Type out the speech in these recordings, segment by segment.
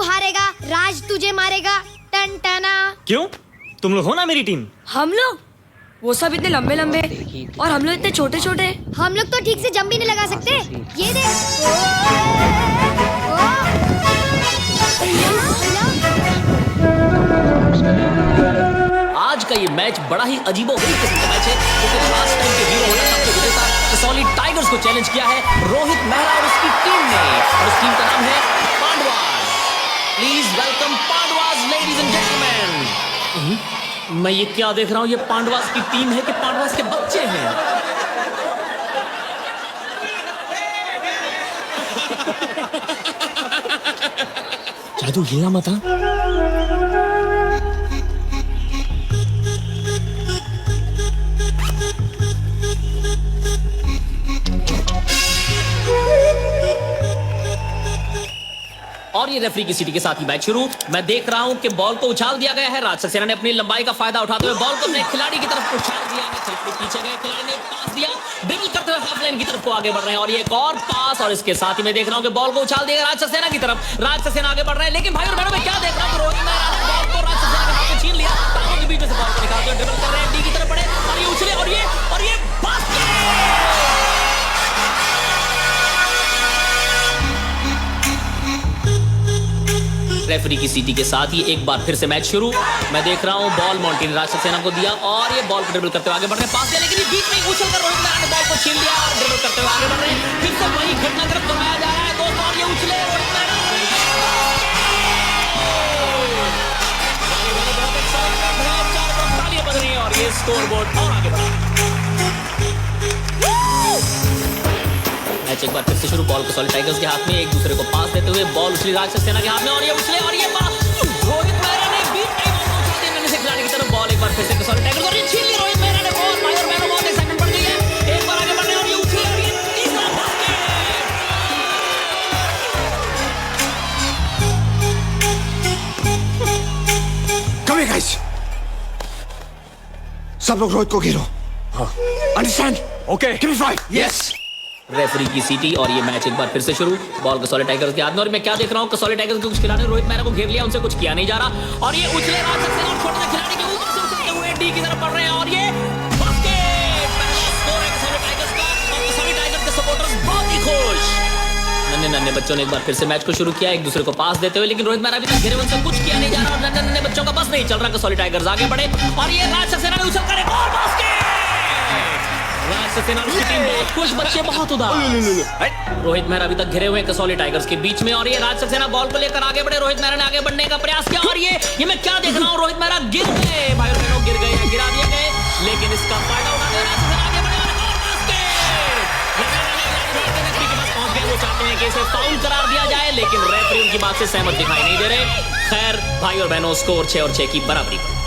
हारेगा, राज तुझे मारेगा। टन टना। क्यों? तुम लोग हो ना मेरी टीम। हम लोग? वो सब इतने लंबे लंबे और हम लोग इतने छोटे छोटे। हम लोग तो ठीक से जंप भी नहीं लगा सकते। ये देख। आज का ये मैच बड़ा ही अजीबोगरीब किस्म का मैच है, क्योंकि लास्ट टाइम के हीरो होना सबसे विजेता कसौली टाइगर्स को चैलेंज किया है रोहित मेहरा और उसकी टीम ने, और उस टीम का नाम है Pandavas. Please welcome Pandavas ladies and gentleman. मैं ये क्या देख रहा हूँ, ये पांडवास की टीम है कि पांडवास के बच्चे हैं? जादू हिला मत। और ये रेफरी की सीटी के साथ ही मैच शुरू। मैं देख रहा हूं कि बॉल को उछाल दिया गया है। राज सक्सेना ने अपनी लंबाई का फायदा उठाते हुए बॉल को अपने खिलाड़ी की तरफ उछाल दिया है। खिलाड़ी पीछे गए, खिलाड़ी ने पास दिया, ड्रिबल करते हुए हाफ लाइन की तरफ को आगे बढ़ रहे हैं, और ये एक और पास, और इसके साथ ही मैं देख रहा हूं कि बॉल को उछाल दिया राज सक्सेना की तरफ। राज सक्सेना आगे बढ़ रहे हैं, लेकिन भाई और बहनों मैं क्या देख रहा हूं, रोहित मेहरा ने बॉल को राज सक्सेना के हाथ से छीन लिया, टांगों के बीच में से बॉल को निकालते हुए ड्रिबल कर रहे हैं, डी की तरफ बढ़े, और ये उछले, और ये बास्केट। रेफरी की सीटी के साथ ही एक बार फिर से मैच शुरू। मैं देख रहा हूं बॉल मॉन्टी ने राज सक्सेना को दिया, और ये बॉल को ड्रिबल करते हुए आगे बढ़ रहे हैं, पास दिया, लेकिन ये बीच में उछल कर रोहित मेहरा ने बॉल को छीन लिया और ड्रिबल करते हुए आगे बढ़ रहे हैं। फिर से वही घटनाक्रम दोहराया जा रहा है दोस्तों, और ये उछले रोहित मेहरा बज रही है, और ये स्कोर बोर्ड और आगे बढ़ा। मैच एक बार फिर से शुरू। बॉल कसौली टाइगर्स के हाथ में, एक दूसरे को पास देते हुए बॉल उछली राज सक्सेना के हाथ में, और ये उछले, और ये रोहित मेहरा ने बीच में उछाल दिया मैंने से खिलाड़ी की तरफ। बॉल एक बार फिर से कसौली टाइगर्स, और ये छीन ली रोहित मेहरा ने बॉल। भाई और बहनों बहुत एक्साइटमेंट बढ़ गई है, एक बार आगे बढ़ रहे हैं, और ये उछले, और ये तीसरा बास्केट। Come here, guys. सब लोग रोहित को घेरो। Understand? Okay. Give me 5. Yes. Referee की सीटी, और ये मैच एक बार फिर से शुरू। बॉल कसौली टाइगर्स के हाथ में, और मैं क्या देख रहा हूँ, कसौली टाइगर्स के कुछ खिलाड़ी रोहित मेहरा को घेर लिया, उनसे कुछ किया नहीं जा रहा, और ये उछले राज सक्सेना और छोटे से खिलाड़ी के ऊपर से उछलते हुए डी की तरफ बढ़ रहे हैं, और ये बास्केट। पहला स्कोर है कसौली टाइगर्स का, और कसौली टाइगर्स के सपोर्टर्स बहुत ही खुश। नन्हे नन्हे बच्चों ने एक बार फिर से मैच को शुरू किया, एक दूसरे को पास देते हुए, लेकिन रोहित मेहरा अभी तक घेरे उनसे कुछ किया नहीं जा रहा, और नन्हे नन्हे बच्चों का बस नहीं चल रहा। कसौली टाइगर्स आगे बढ़े, और ये राज सक्सेना ने उछल कर एक और बास्केट। राज सक्सेना और उसकी टीम बहुत खुश, बच्चे बहुत उदास। रोहित मेहरा अभी तक घिरे हुए कसौली टाइगर्स के बीच में, और ये राज सक्सेना बॉल को लेकर आगे बढ़े, रोहित मेहरा ने आगे बढ़ने का प्रयास किया, और ये मैं क्या देख रहा हूँ, रोहित मेहरा गिर गए। भाई और बहनों गिर गए, गिरा दिए गए, लेकिन इसका फायदा उठाते हुए राज सक्सेना आगे बढ़े, और एक और बास्केट। रेफरी के पास पहुंच गए, वो चाहते हैं कि इसे फाउल करार दिया जाए, लेकिन रेफरी उनकी बात से सहमत दिखाई नहीं दे रहे। खैर भाई और बहनों, स्कोर 6 और 6 की बराबरी पर।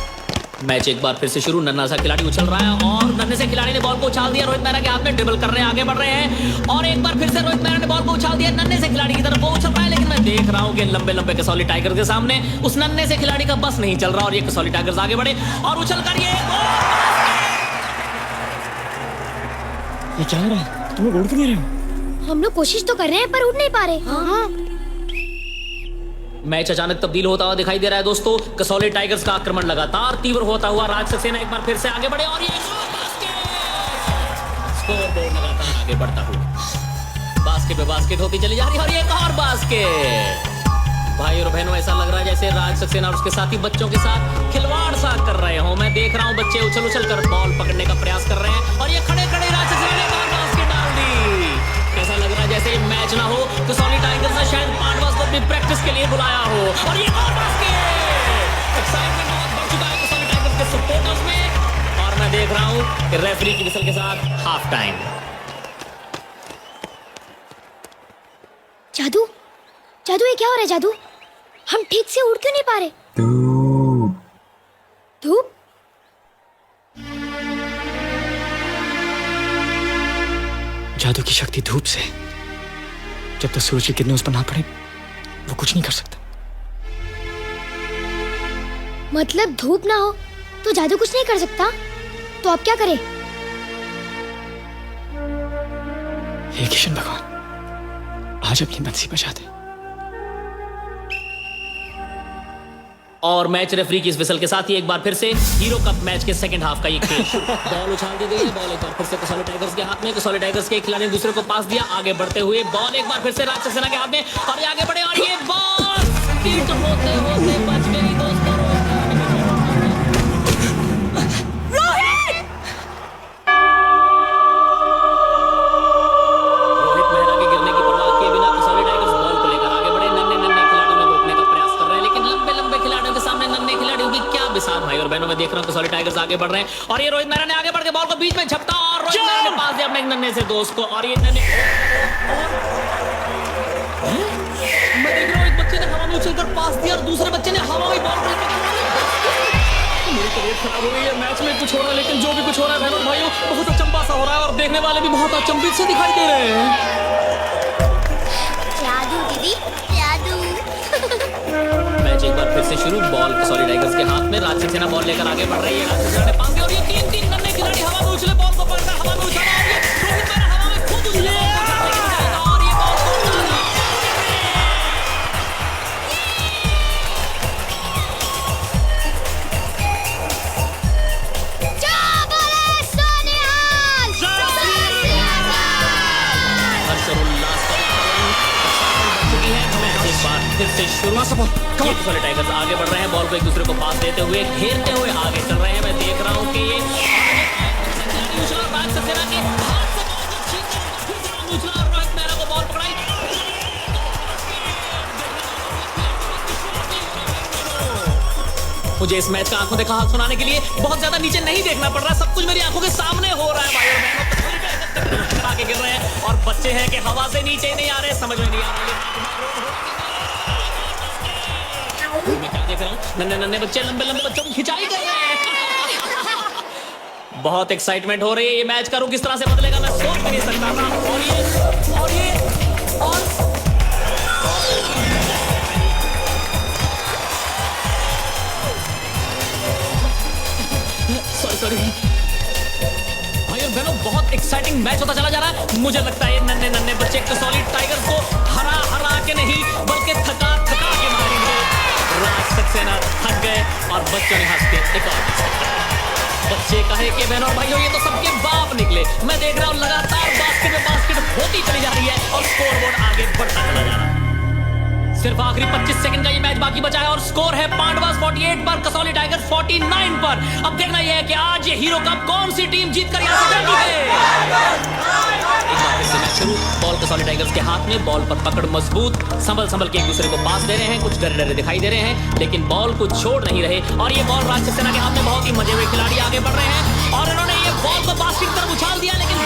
मैच एक बार फिर से शुरू। नन्हा सा खिलाड़ी उछल रहा है, और नन्हे से खिलाड़ी ने बॉल को उछाल दिया रोहित मेहरा के हाथ में, ड्रिबल कर रहे हैं, आगे बढ़ रहे हैं, और एक बार फिर से रोहित मेहरा ने बॉल को उछाल दिया नन्हे से खिलाड़ी की तरफ, वो उछल रहा है, लेकिन मैं देख रहा हूं कि लंबे लंबे कसौली टाइगर्स के सामने उस नन्हे से खिलाड़ी का बस नहीं चल रहा, और ये कसौली टाइगर्स आगे बढ़े, और उछल कर ये क्या हो रहा है? तुम लोग उड़ क्यों नहीं रहे हो? हम लोग कोशिश तो कर रहे हैं, पर उड़ नहीं पा रहे। हाँ। मैच अचानक तब्दील होता हुआ दिखाई दे रहा है दोस्तों। कसौली टाइगर्स का आक्रमण लगातार तीव्र होता हुआ, राज सक्सेना एक बार फिर से आगे बढ़े, और ये स्कोर बोर्ड लगातार आगे बढ़ता हुआ, बास्केट पे बास्केट होती चली जा रही है, और ये एक और बास्केट। भाई और बहनों, ऐसा लग रहा है जैसे राज सक्सेना और उसके साथी बच्चों के साथ खिलवाड़ सा कर रहे हो। मैं देख रहा हूँ बच्चे उछल उछल कर बॉल पकड़ने का प्रयास कर रहे हैं, और ये खड़े खड़े राज सक्सेना ने एक और बास्केट डाल दी। ऐसा लग रहा है जैसे मैच ना हो, कसौली टाइगर्स ने शायद पांडवास को अपनी प्रैक्टिस के लिए बुलाया हो, और ये और बास्केट। एक्साइटमेंट बहुत बढ़ चुका है कसौली टाइगर्स के सपोर्टर्स में, और मैं देख रहा हूं कि रेफरी की विसल के साथ हाफ टाइम। जादू, जादू ये क्या हो रहा है जादू? हम ठीक से उड़ क्यों नहीं पा रहे? धूप? जादू की शक्ति धूप से। जब तक सूरज की किरणें उस पर ना पड़े, वो कुछ नहीं कर सकता। मतलब धूप ना हो तो जादू कुछ नहीं कर सकता? तो अब क्या करें? हे किशन भगवान, आज अपनी बंसी बजा दे। और मैच रेफरी की इस विसल के साथ ही एक बार फिर से हीरो कप मैच के सेकंड हाफ का ये खेल बॉल उछाल दी गई है। बॉल एक बार फिर से कसौली टाइगर्स के हाथ में। कसौली टाइगर्स के एक खिलाड़ी ने दूसरे को पास दिया। आगे बढ़ते हुए बॉल एक बार फिर से राक्षस सेना के हाथ में और ये आगे बढ़े और ये बॉल हिट होते होते बच गई दोस्तों। रोहित मेहरा के गिरने की परवाह किए बिना कसौली टाइगर्स बॉल को लेकर आगे बढ़े। नन्हे नन्हे खिलाड़ियों में रोकने का प्रयास कर रहे हैं, लेकिन लंबे लंबे खिलाड़ियों के सामने नन्हे खिलाड़ियों की क्या बिसात भाई और बहनों। मैं देख रहा हूँ कसौली टाइगर्स आगे बढ़ रहे हैं और ये रोहित मेहरा ने आगे बढ़ के बॉल को बीच में झपटा और रोहित मेहरा ने पास दिया अपने एक नन्हे से दोस्त को। और ये नन्हे मैं देख रहा हूँ एक बच्चे ने हवा में उछलकर पास दिया और दूसरे बच्चे ने हवा में बॉल को मेरी तबीयत खराब हो गई है। मैच में कुछ हो रहा है, लेकिन जो भी कुछ हो रहा है बहनों भाइयों बहुत अचंभा सा हो रहा है और देखने वाले भी बहुत अचंभित से दिखाई दे रहे हैं। जादू दीदी जादू। मैच एक बार फिर से शुरू। बॉल कसौली टाइगर्स के हाथ में। राक्षस सेना बॉल लेकर आगे बढ़ रही है। राक्षस सेना ने पास दिया और ये तीन नन्हे खिलाड़ी हवा में उछले बॉल को पकड़ा, हवा में उछाला और ये रोहित मेहरा हवा में खूब उछले और ये बॉल को उछाला। हर्षोल्लास का वातावरण बन चुकी है। मैच एक बार फिर से शुरू। ये कसौली टाइगर्स आगे बढ़ रहे हैं। बॉल को एक दूसरे को पास देते हुए घेरते हुए आगे चल रहे हैं। मैं देख रहा हूँ कि ये राक्षस सेना के हाथ से बॉल को छीनकर फिर से उछला और रोहित मेहरा को बॉल पकड़ाई। मुझे इस मैच का आंखों देखा हाल सुनाने के लिए बहुत ज्यादा नीचे नहीं देखना पड़ रहा है। सब कुछ मेरी आंखों के सामने हो रहा है भाई और बहनों। आगे गिर रहे हैं और बच्चे हैं कि हवा से नीचे ही नहीं आ रहे, समझ में नहीं आ रहा। मैं क्या देख रहा हूँ, नन्हे नन्हे बच्चे लंबे लंबे बच्चों को खिंचाई कर रहे हैं। बहुत एक्साइटमेंट हो रही है। ये मैच का रुख किस तरह से बदलेगा मैं सोच भी नहीं सकता था। सॉरी भाई और बहनों बहुत एक्साइटिंग मैच होता चला जा रहा है। मुझे लगता है ये नन्हे नन्हे बच्चे कसौली टाइगर्स को हरा के नहीं बल्कि थका के मारेंगे। राक्षस सेना थक गए और बच्चों ने हंस के एक और बच्चे कहे कि बहनों और भाइयों ये तो सबके बाप निकले। मैं देख रहा हूँ लगातार बास्केट में बास्केट होती चली जा रही है और स्कोरबोर्ड आगे बढ़ता चला जा रहा है। सिर्फ आखिरी 25 सेकंड का ये मैच बाकी बचा है और स्कोर है पांडवास 48 पर, कसौली टाइगर्स 49 पर। अब देखना यह है कि आज ये हीरो कप कौन सी टीम जीतकर यहाँ से जाती है। एक बार फिर से मैच शुरू। बॉल कसौली टाइगर्स के हाथ में। बॉल पर पकड़ मजबूत, संभल के एक दूसरे को पास दे रहे हैं। कुछ डरे दिखाई दे रहे हैं, लेकिन बॉल को छोड़ नहीं रहे और ये बॉल राक्षस सेना के हाथ में। बहुत ही मजे हुए खिलाड़ी आगे बढ़ रहे हैं और इन्होंने ये बॉल को बास्केट की तरफ उछाल दिया, लेकिन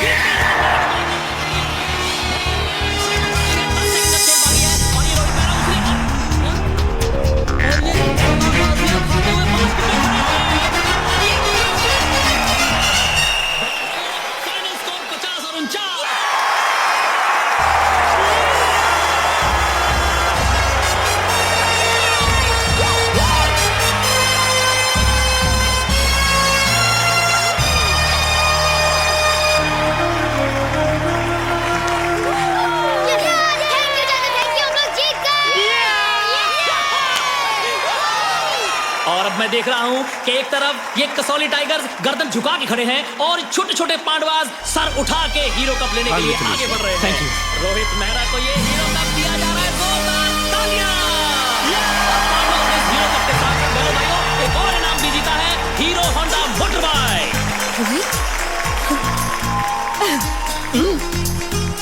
मैं देख रहा हूं कि एक तरफ ये कसौली टाइगर्स गर्दन झुका के खड़े हैं और छोटे छोटे पांडवास सर उठा के हीरो कप लेने के लिए आगे बढ़ रहे हैं। Thank you. रोहित मेहरा को ये हीरो कप दिया जा रहा है। जोरदार तालियां। और पांडवास ने इस हीरो कप के साथ बहनों भाइयों एक और इनाम भी जीता है, हीरो होंडा मोटर बाइक।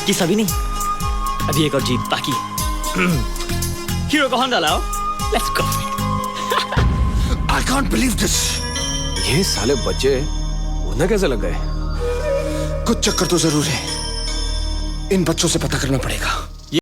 ये सभी नहीं, अभी एक और जीत बाकी है। हीरो का होंडा लाओ, let's go. I can't believe this. ये साले बच्चे उन्हें कैसे लग गए? कुछ चक्कर तो जरूर है। इन बच्चों से पता करना पड़ेगा।